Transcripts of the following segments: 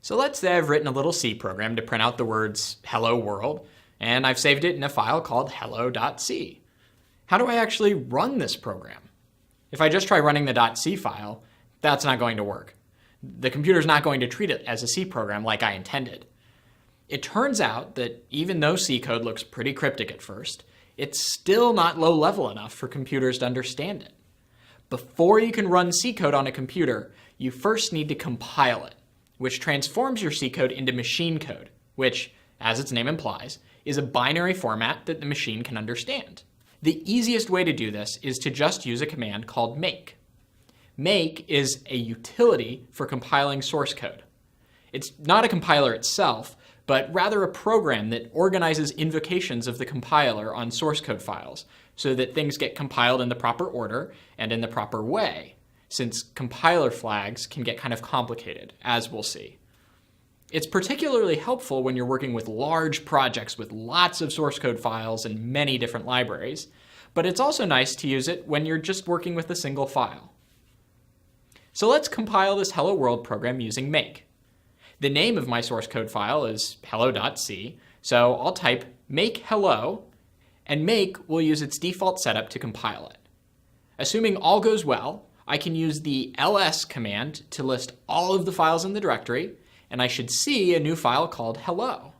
So let's say I've written a little C program to print out the words hello world, and I've saved it in a file called hello.c. How do I actually run this program? If I just try running the .c file, that's not going to work. The computer's not going to treat it as a C program like I intended. It turns out that even though C code looks pretty cryptic at first, it's still not low level enough for computers to understand it. Before you can run C code on a computer, you first need to compile it, which transforms your C code into machine code, which, as its name implies, is a binary format that the machine can understand. The easiest way to do this is to just use a command called make. Make is a utility for compiling source code. It's not a compiler itself, but rather a program that organizes invocations of the compiler on source code files so that things get compiled in the proper order and in the proper way, since compiler flags can get kind of complicated, as we'll see. It's particularly helpful when you're working with large projects with lots of source code files and many different libraries, but it's also nice to use it when you're just working with a single file. So let's compile this Hello World program using make. The name of my source code file is hello.c, so I'll type make hello, and make will use its default setup to compile it. Assuming all goes well, I can use the ls command to list all of the files in the directory, and I should see a new file called hello.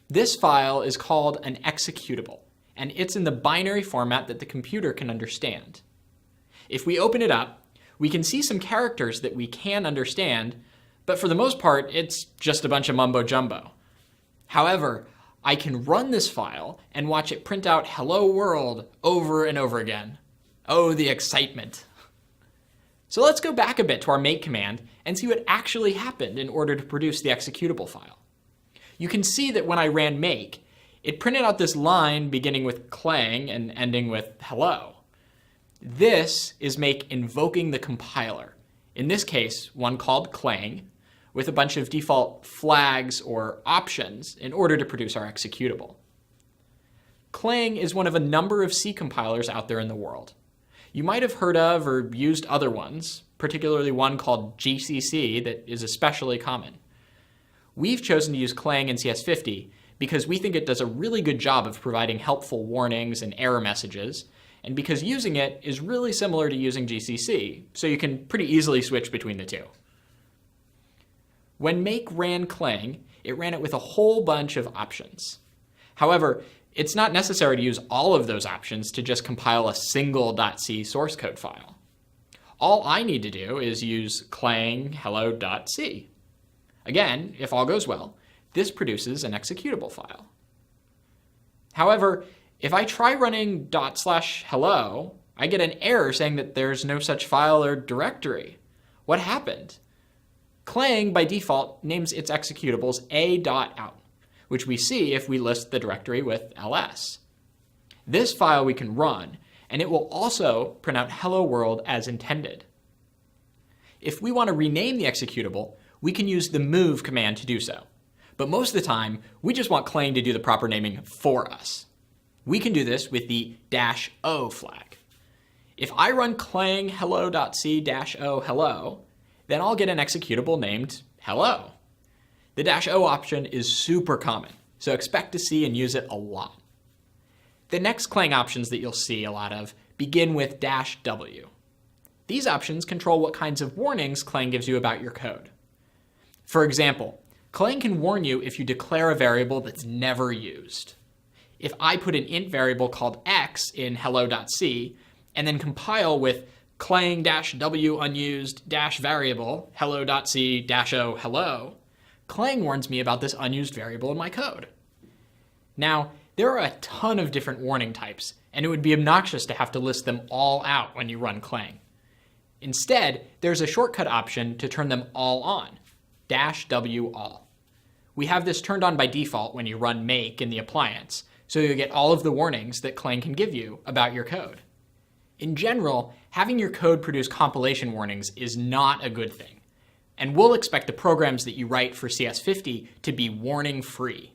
This file is called an executable, and it's in the binary format that the computer can understand. If we open it up, we can see some characters that we can understand, but for the most part, it's just a bunch of mumbo jumbo. However, I can run this file and watch it print out hello world over and over again. Oh, the excitement. So let's go back a bit to our make command and see what actually happened in order to produce the executable file. You can see that when I ran make, it printed out this line beginning with clang and ending with hello. This is make invoking the compiler, in this case, one called clang, with a bunch of default flags or options in order to produce our executable. Clang is one of a number of C compilers out there in the world. You might have heard of or used other ones, particularly one called GCC that is especially common. We've chosen to use Clang in CS50 because we think it does a really good job of providing helpful warnings and error messages, and because using it is really similar to using GCC, so you can pretty easily switch between the two. When make ran Clang, it ran it with a whole bunch of options. However, it's not necessary to use all of those options to just compile a single .c source code file. All I need to do is use clang hello.c. Again, if all goes well, this produces an executable file. However, if I try running /hello, I get an error saying that there's no such file or directory. What happened? Clang, by default, names its executables a.out, which we see if we list the directory with ls. This file we can run, and it will also print out hello world as intended. If we want to rename the executable, we can use the move command to do so. But most of the time, we just want Clang to do the proper naming for us. We can do this with the -o flag. If I run clang hello.c-o hello, then I'll get an executable named hello. The -o option is super common, so expect to see and use it a lot. The next Clang options that you'll see a lot of begin with -w. These options control what kinds of warnings Clang gives you about your code. For example, Clang can warn you if you declare a variable that's never used. If I put an int variable called x in hello.c and then compile with clang-w unused -variable hello.c-o hello, Clang warns me about this unused variable in my code. Now, there are a ton of different warning types, and it would be obnoxious to have to list them all out when you run Clang. Instead, there's a shortcut option to turn them all on, -w all. We have this turned on by default when you run make in the appliance, so you get all of the warnings that Clang can give you about your code. In general, having your code produce compilation warnings is not a good thing, and we'll expect the programs that you write for CS50 to be warning-free.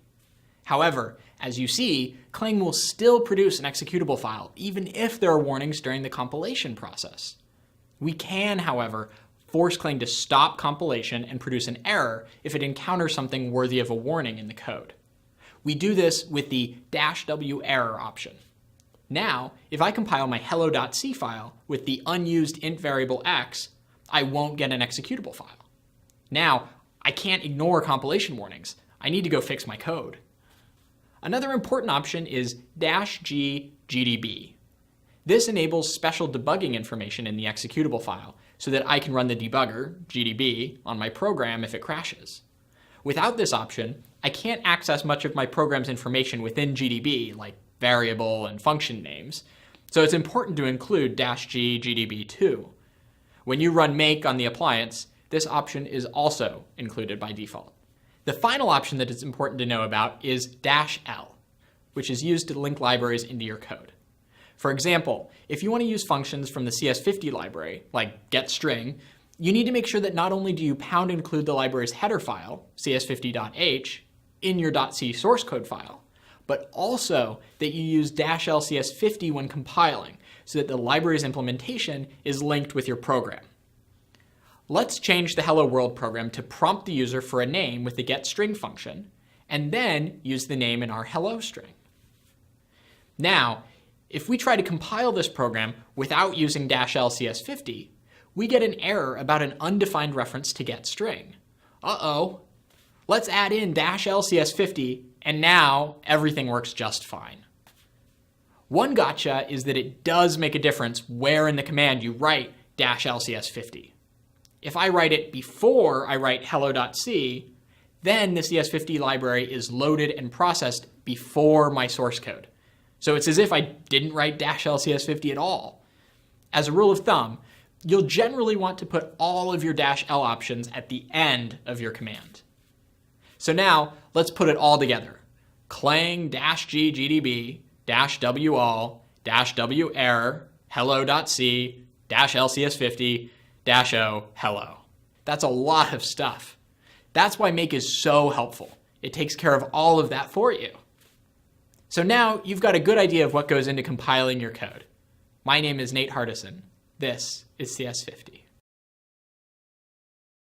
However, as you see, Clang will still produce an executable file, even if there are warnings during the compilation process. We can, however, force Clang to stop compilation and produce an error if it encounters something worthy of a warning in the code. We do this with the -w error option. Now, if I compile my hello.c file with the unused int variable x, I won't get an executable file. Now, I can't ignore compilation warnings. I need to go fix my code. Another important option is -g gdb. This enables special debugging information in the executable file so that I can run the debugger, gdb, on my program if it crashes. Without this option, I can't access much of my program's information within gdb, like variable and function names, so it's important to include -g gdb too. When you run make on the appliance, this option is also included by default. The final option that is important to know about is -l, which is used to link libraries into your code. For example, if you want to use functions from the CS50 library, like getString, you need to make sure that not only do you pound include the library's header file, cs50.h, in your .c source code file, but also that you use -lcs50 when compiling, so that the library's implementation is linked with your program. Let's change the Hello World program to prompt the user for a name with the getString function, and then use the name in our hello string. Now, if we try to compile this program without using -lcs50, we get an error about an undefined reference to getString. Uh-oh. Let's add in -lcs50, and now everything works just fine. One gotcha is that it does make a difference where in the command you write -lcs50. If I write it before I write hello.c, then the CS50 library is loaded and processed before my source code. So it's as if I didn't write -lcs50 at all. As a rule of thumb, you'll generally want to put all of your -l options at the end of your command. So now let's put it all together. Clang -g gdb -wall -w error hello.c -lcs50 -o hello. That's a lot of stuff. That's why make is so helpful. It takes care of all of that for you. So now you've got a good idea of what goes into compiling your code. My name is Nate Hardison. This is CS50.